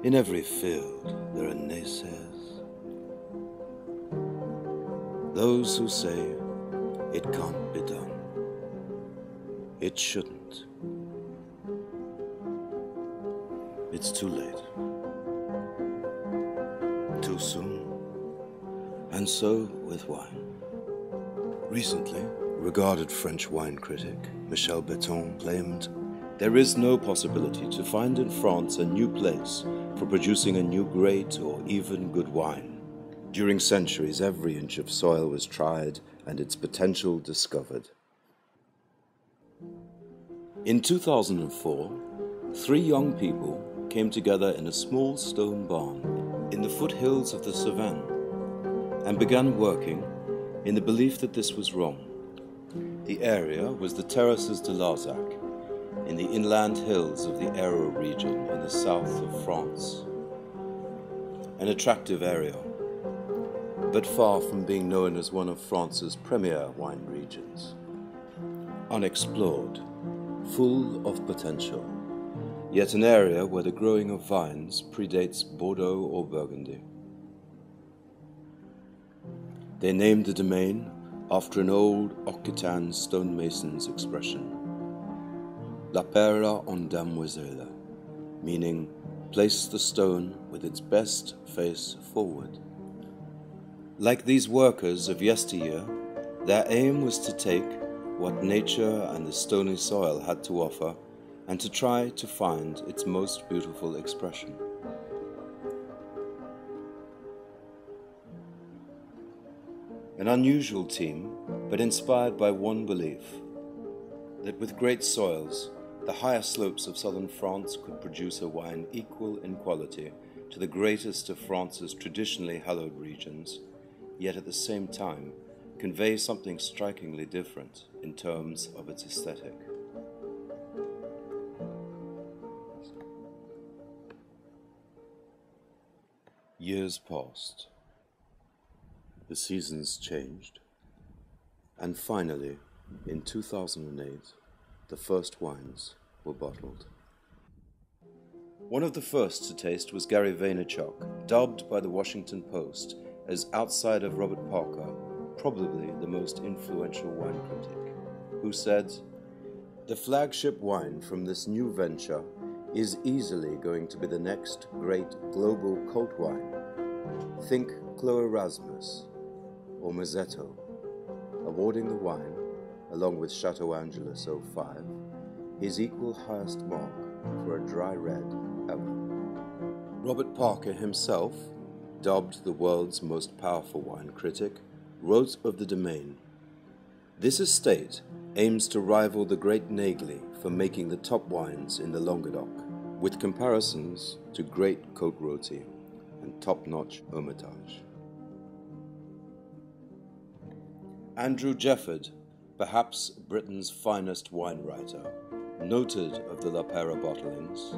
In every field there are naysayers. Those who say it can't be done. It shouldn't. It's too late. Too soon. And so with wine. Recently, regarded French wine critic Michel Beton claimed, "There is no possibility to find in France a new place for producing a new great or even good wine. During centuries, every inch of soil was tried and its potential discovered." In 2004, 3 young people came together in a small stone barn in the foothills of the Cevennes and began working in the belief that this was wrong. The area was the Terrasses du Larzac, in the inland hills of the Heraut region in the south of France. An attractive area, but far from being known as one of France's premier wine regions. Unexplored, full of potential, yet an area where the growing of vines predates Bordeaux or Burgundy. They named the domain after an old Occitan stonemason's expression, La Peira en demoiselle, meaning place the stone with its best face forward. Like these workers of yesteryear, their aim was to take what nature and the stony soil had to offer and to try to find its most beautiful expression. An unusual team, but inspired by one belief, that with great soils, the higher slopes of southern France could produce a wine equal in quality to the greatest of France's traditionally hallowed regions, yet at the same time convey something strikingly different in terms of its aesthetic. Years passed. The seasons changed, and finally, in 2008, the first wines were bottled. One of the first to taste was Gary Vaynerchuk, dubbed by the Washington Post as, outside of Robert Parker, probably the most influential wine critic, who said, "The flagship wine from this new venture is easily going to be the next great global cult wine. Think Clos Erasmus or Mazzetto," awarding the wine, along with Chateau Angelus 05, his equal highest mark for a dry red ever. Robert Parker himself, dubbed the world's most powerful wine critic, wrote of the domain, "This estate aims to rival the great Nagli for making the top wines in the Languedoc, with comparisons to great Côte Rôtie and top-notch Hermitage." Andrew Jefford, perhaps Britain's finest wine writer, noted of the La Peira bottlings,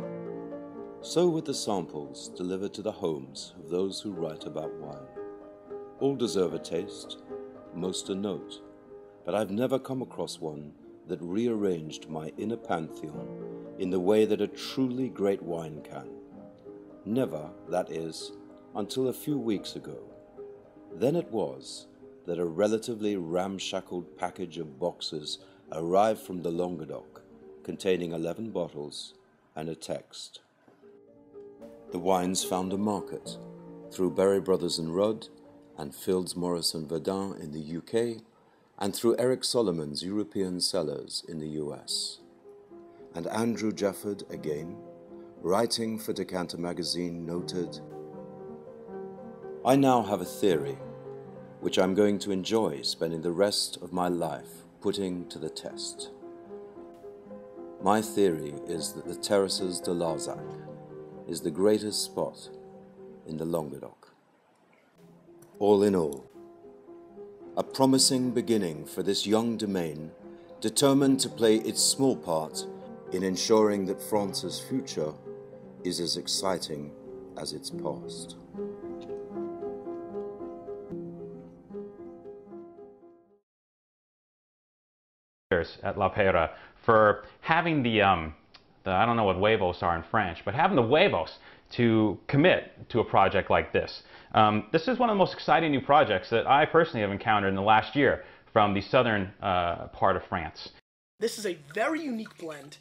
"So with the samples delivered to the homes of those who write about wine. All deserve a taste, most a note, but I've never come across one that rearranged my inner pantheon in the way that a truly great wine can. Never, that is, until a few weeks ago. Then it was that a relatively ramshackled package of boxes arrived from the Languedoc, containing 11 bottles and a text. The wines found a market through Berry Brothers and Rudd and Fields Morris and Verdun in the UK, and through Eric Solomon's European cellars in the US. And Andrew Jefford, again, writing for Decanter magazine, noted, "I now have a theory, which I'm going to enjoy spending the rest of my life putting to the test. My theory is that the Terrasses du Larzac is the greatest spot in the Languedoc." All in all, a promising beginning for this young domain, determined to play its small part in ensuring that France's future is as exciting as its past. At La Peira for having the I don't know what huevos are in French, but having the huevos to commit to a project like this. This is one of the most exciting new projects that I personally have encountered in the last year from the southern part of France. This is a very unique blend.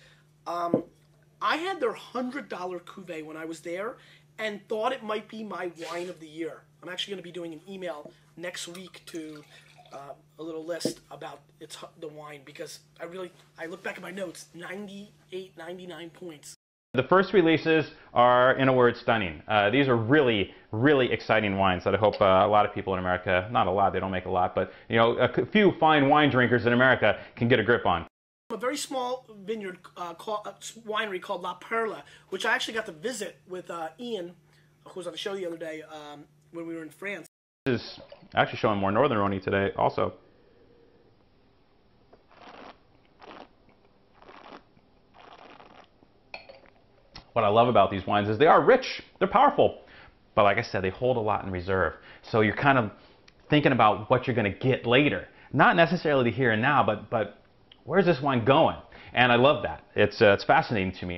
I had their $100 cuvee when I was there and thought it might be my wine of the year. I'm actually going to be doing an email next week to a little list about the wine, because I look back at my notes, 98, 99 points. The first releases are, in a word, stunning. These are really, really exciting wines that I hope a lot of people in America, not a lot, they don't make a lot, but a few fine wine drinkers in America can get a grip on. A very small vineyard, winery called La Peira, which I actually got to visit with Ian, who was on the show the other day when we were in France. This is actually showing more Northern Rhône today also. What I love about these wines is they are rich, they're powerful, but like I said, they hold a lot in reserve. So you're kind of thinking about what you're going to get later. Not necessarily the here and now, but where's this wine going? And I love that. It's fascinating to me.